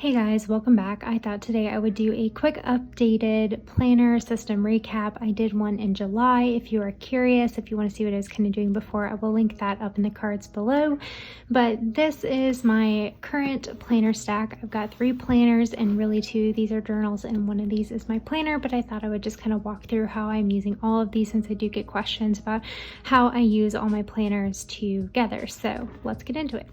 Hey guys, welcome back. I thought today I would do a quick updated planner system recap. I did one in July. If you are curious, if you want to see what I was kind of doing before, I will link that up in the cards below. But this is my current planner stack. I've got 3 planners and really 2. These are journals and one of these is my planner, but I thought I would just kind of walk through how I'm using all of these since I do get questions about how I use all my planners together. So let's get into it.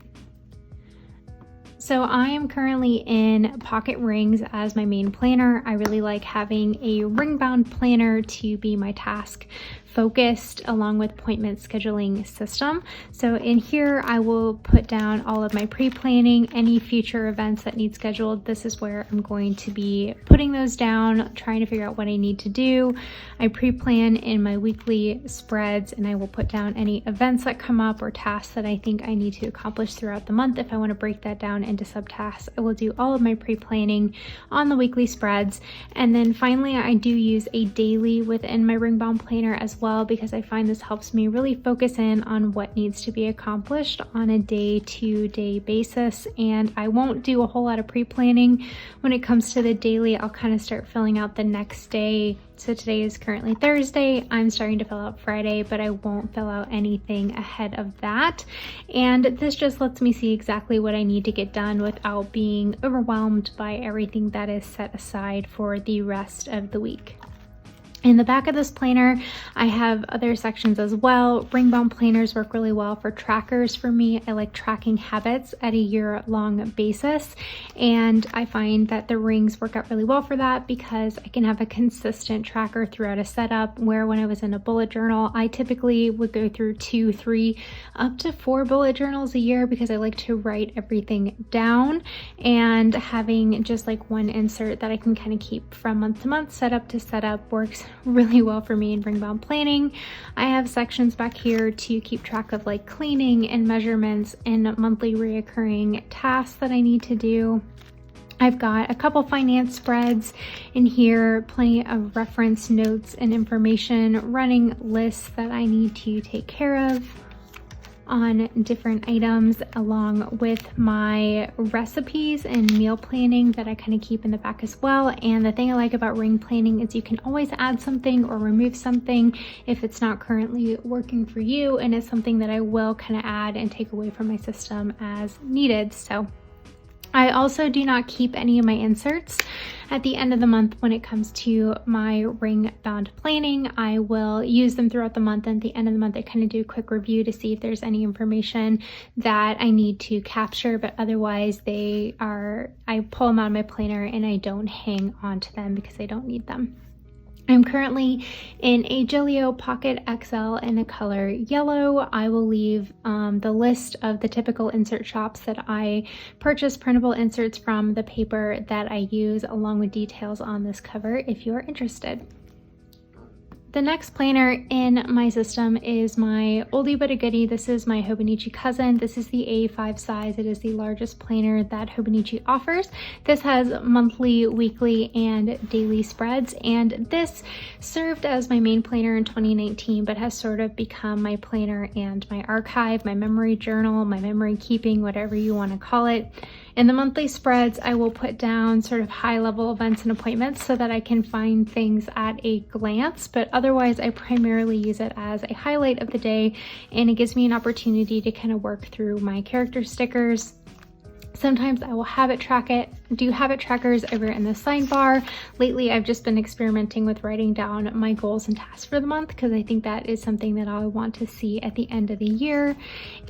So I am currently in pocket rings as my main planner. I really like having a ring-bound planner to be my task focused along with appointment scheduling system. So in here I will put down all of my pre-planning, any future events that need scheduled. This is where I'm going to be putting those down, trying to figure out what I need to do. I pre-plan in my weekly spreads and I will put down any events that come up or tasks that I think I need to accomplish throughout the month. If I want to break that down into subtasks, I will do all of my pre-planning on the weekly spreads. And then finally, I do use a daily within my ring bound planner as well, because I find this helps me really focus in on what needs to be accomplished on a day-to-day basis. And I won't do a whole lot of pre-planning when it comes to the daily. I'll kind of start filling out the next day. So today is currently Thursday. I'm starting to fill out Friday, but I won't fill out anything ahead of that. And this just lets me see exactly what I need to get done without being overwhelmed by everything that is set aside for the rest of the week. In the back of this planner, I have other sections as well. Ring-bound planners work really well for trackers for me. I like tracking habits at a year-long basis, and I find that the rings work out really well for that because I can have a consistent tracker throughout a setup, where when I was in a bullet journal, I typically would go through 2, 3, up to 4 bullet journals a year because I like to write everything down, and having just like one insert that I can kind of keep from month to month, setup to setup, works really well for me in ring bound planning. I have sections back here to keep track of like cleaning and measurements and monthly reoccurring tasks that I need to do. I've got a couple finance spreads in here, plenty of reference notes and information, running lists that I need to take care of on different items, along with my recipes and meal planning that I kind of keep in the back as well. And the thing I like about ring planning is you can always add something or remove something if it's not currently working for you, and it's something that I will kind of add and take away from my system as needed. So I also do not keep any of my inserts at the end of the month when it comes to my ring bound planning. I will use them throughout the month, and at the end of the month I kind of do a quick review to see if there's any information that I need to capture, but otherwise I pull them out of my planner and I don't hang on to them because I don't need them. I'm currently in a Gillio Pocket XL in the color yellow. I will leave the list of the typical insert shops that I purchase printable inserts from, the paper that I use, along with details on this cover if you are interested. The next planner in my system is my oldie but a goodie. This is my Hobonichi Cousin. This is the A5 size. It is the largest planner that Hobonichi offers. This has monthly, weekly, and daily spreads, and this served as my main planner in 2019, but has sort of become my planner and my archive, my memory journal, my memory keeping, whatever you want to call it. In the monthly spreads, I will put down sort of high-level events and appointments so that I can find things at a glance, but otherwise I primarily use it as a highlight of the day, and it gives me an opportunity to kind of work through my character stickers. Sometimes I will habit trackers over in the sidebar. Lately, I've just been experimenting with writing down my goals and tasks for the month because I think that is something that I want to see at the end of the year.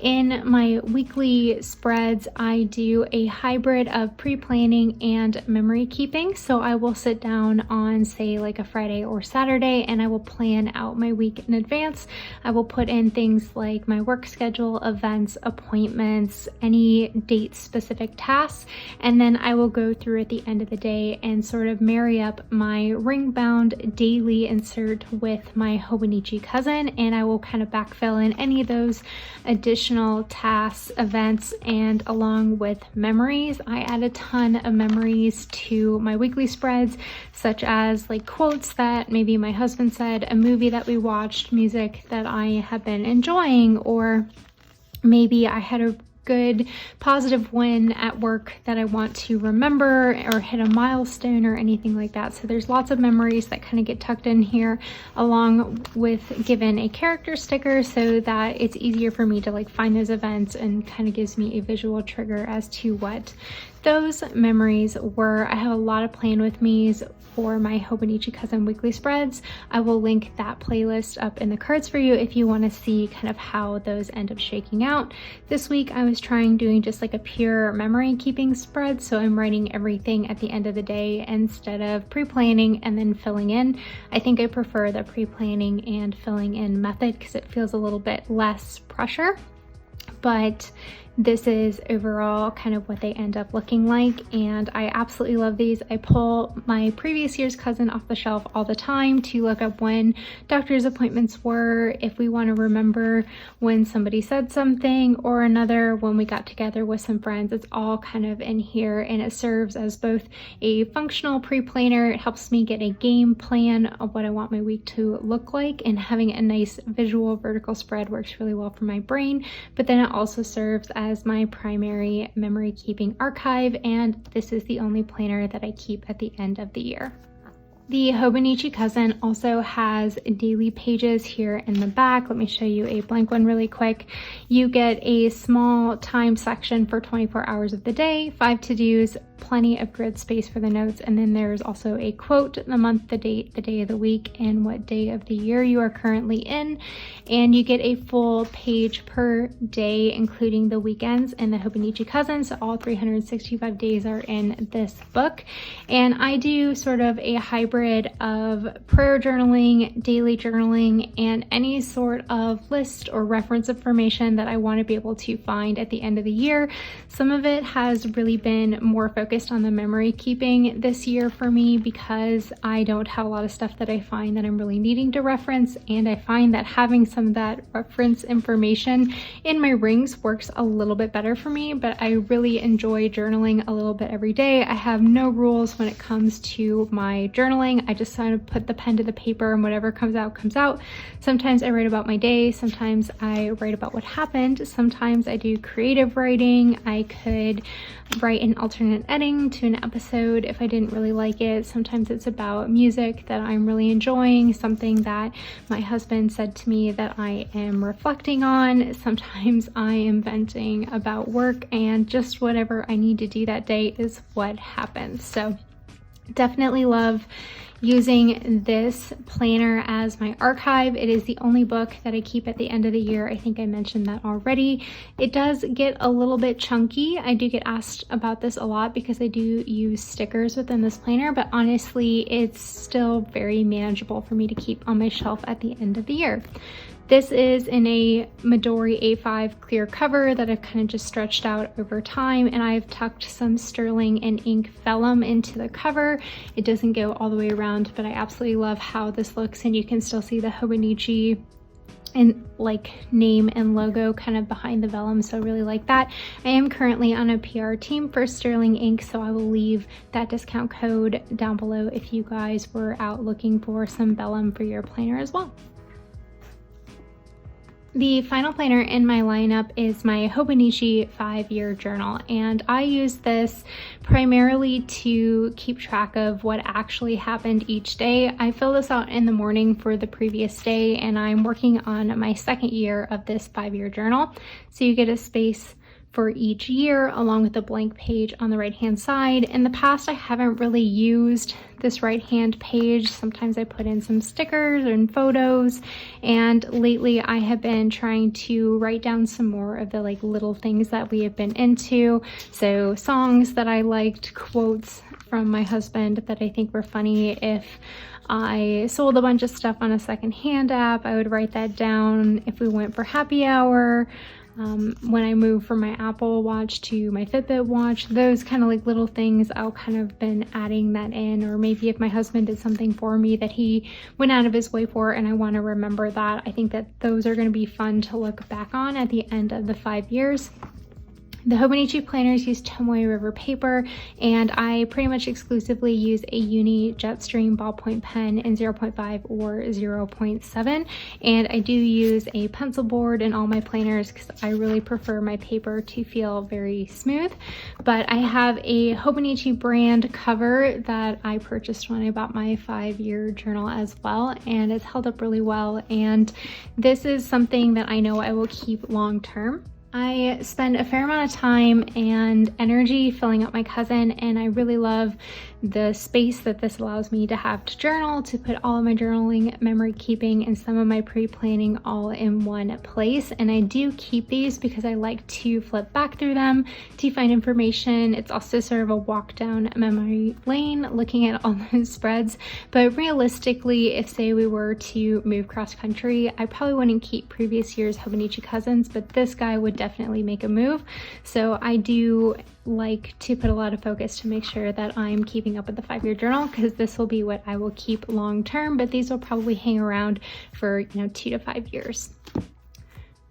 In my weekly spreads, I do a hybrid of pre-planning and memory keeping. So I will sit down on, say, like a Friday or Saturday, and I will plan out my week in advance. I will put in things like my work schedule, events, appointments, any date-specific tasks, and then I will go through at the end of the day and sort of marry up my ring-bound daily insert with my Hobonichi Cousin, and I will kind of backfill in any of those additional tasks, events, and along with memories. I add a ton of memories to my weekly spreads, such as like quotes that maybe my husband said, a movie that we watched, music that I have been enjoying, or maybe I had a good positive win at work that I want to remember, or hit a milestone or anything like that. So there's lots of memories that kind of get tucked in here, along with given a character sticker so that it's easier for me to like find those events, and kind of gives me a visual trigger as to what those memories were. I have a lot of plan with me's for my Hobonichi Cousin weekly spreads. I will link that playlist up in the cards for you if you want to see kind of how those end up shaking out. This week I was trying doing just like a pure memory keeping spread, so I'm writing everything at the end of the day instead of pre-planning and then filling in. I think I prefer the pre-planning and filling in method because it feels a little bit less pressure, but this is overall kind of what they end up looking like, and I absolutely love these. I pull my previous year's cousin off the shelf all the time to look up when doctor's appointments were, if we want to remember when somebody said something or another, when we got together with some friends. It's all kind of in here, and it serves as both a functional pre-planner. It helps me get a game plan of what I want my week to look like, and having a nice visual vertical spread works really well for my brain, but then it also serves as my primary memory keeping archive, and this is the only planner that I keep at the end of the year. The Hobonichi Cousin also has daily pages here in the back. Let me show you a blank one really quick. You get a small time section for 24 hours of the day, 5 to-dos, plenty of grid space for the notes, and then there's also a quote, the month, the date, the day of the week, and what day of the year you are currently in. And you get a full page per day, including the weekends and the Hobonichi Cousin, so all 365 days are in this book. And I do sort of a hybrid of prayer journaling, daily journaling, and any sort of list or reference information that I want to be able to find at the end of the year. Some of it has really been more focused on the memory keeping this year for me, because I don't have a lot of stuff that I find that I'm really needing to reference, and I find that having some of that reference information in my rings works a little bit better for me. But I really enjoy journaling a little bit every day. I have no rules when it comes to my journaling. I just kind of put the pen to the paper, and whatever comes out comes out. Sometimes I write about my day, sometimes I write about what happened, sometimes I do creative writing. I could write an alternate ending to an episode if I didn't really like it. Sometimes it's about music that I'm really enjoying, something that my husband said to me that I am reflecting on. Sometimes I am venting about work, and just whatever I need to do that day is what happens. So definitely love using this planner as my archive. It is the only book that I keep at the end of the year. I think I mentioned that already. It does get a little bit chunky. I do get asked about this a lot because I do use stickers within this planner, but honestly, it's still very manageable for me to keep on my shelf at the end of the year. This is in a Midori A5 clear cover that I've kind of just stretched out over time, and I've tucked some sterling and ink vellum into the cover. It doesn't go all the way around, but I absolutely love how this looks, and you can still see the Hobonichi and like name and logo kind of behind the vellum, so I really like that. I am currently on a PR team for sterling ink, so I will leave that discount code down below if you guys were out looking for some vellum for your planner as well. The final planner in my lineup is my Hobonichi 5-year journal, and I use this primarily to keep track of what actually happened each day. I fill this out in the morning for the previous day, and I'm working on my 2nd year of this 5-year journal. So you get a space for each year along with a blank page on the right hand side. In the past, I haven't really used this right hand page. Sometimes I put in some stickers and photos, and lately I have been trying to write down some more of the like little things that we have been into. So songs that I liked, quotes from my husband that I think were funny. If I sold a bunch of stuff on a secondhand app, I would write that down. If we went for happy hour, when I moved from my Apple Watch to my Fitbit watch, those kind of like little things, I'll kind of been adding that in. Or maybe if my husband did something for me that he went out of his way for and I want to remember that, I think that those are going to be fun to look back on at the end of the 5 years. The Hobonichi planners use Tomoe River paper, and I pretty much exclusively use a Uni Jetstream ballpoint pen in 0.5 or 0.7, and I do use a pencil board in all my planners because I really prefer my paper to feel very smooth. But I have a Hobonichi brand cover that I purchased when I bought my 5-year journal as well, and it's held up really well, and this is something that I know I will keep long term. I spend a fair amount of time and energy filling out my cousin, and I really love the space that this allows me to have to journal, to put all of my journaling, memory keeping, and some of my pre-planning all in one place. And I do keep these because I like to flip back through them to find information. It's also sort of a walk down memory lane looking at all those spreads. But realistically, if say we were to move cross country, I probably wouldn't keep previous year's Hobonichi Cousins, but this guy would definitely make a move. So I do like to put a lot of focus to make sure that I'm keeping up with the 5-year journal, because this will be what I will keep long term, but these will probably hang around for 2 to 5 years.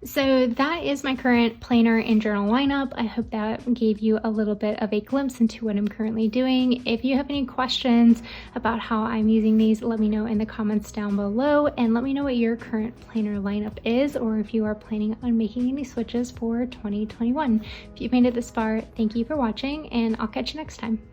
So that is my current planner and journal lineup. I hope that gave you a little bit of a glimpse into what I'm currently doing. If you have any questions about how I'm using these, let me know in the comments down below, and let me know what your current planner lineup is, or if you are planning on making any switches for 2021. If you've made it this far, thank you for watching, and I'll catch you next time.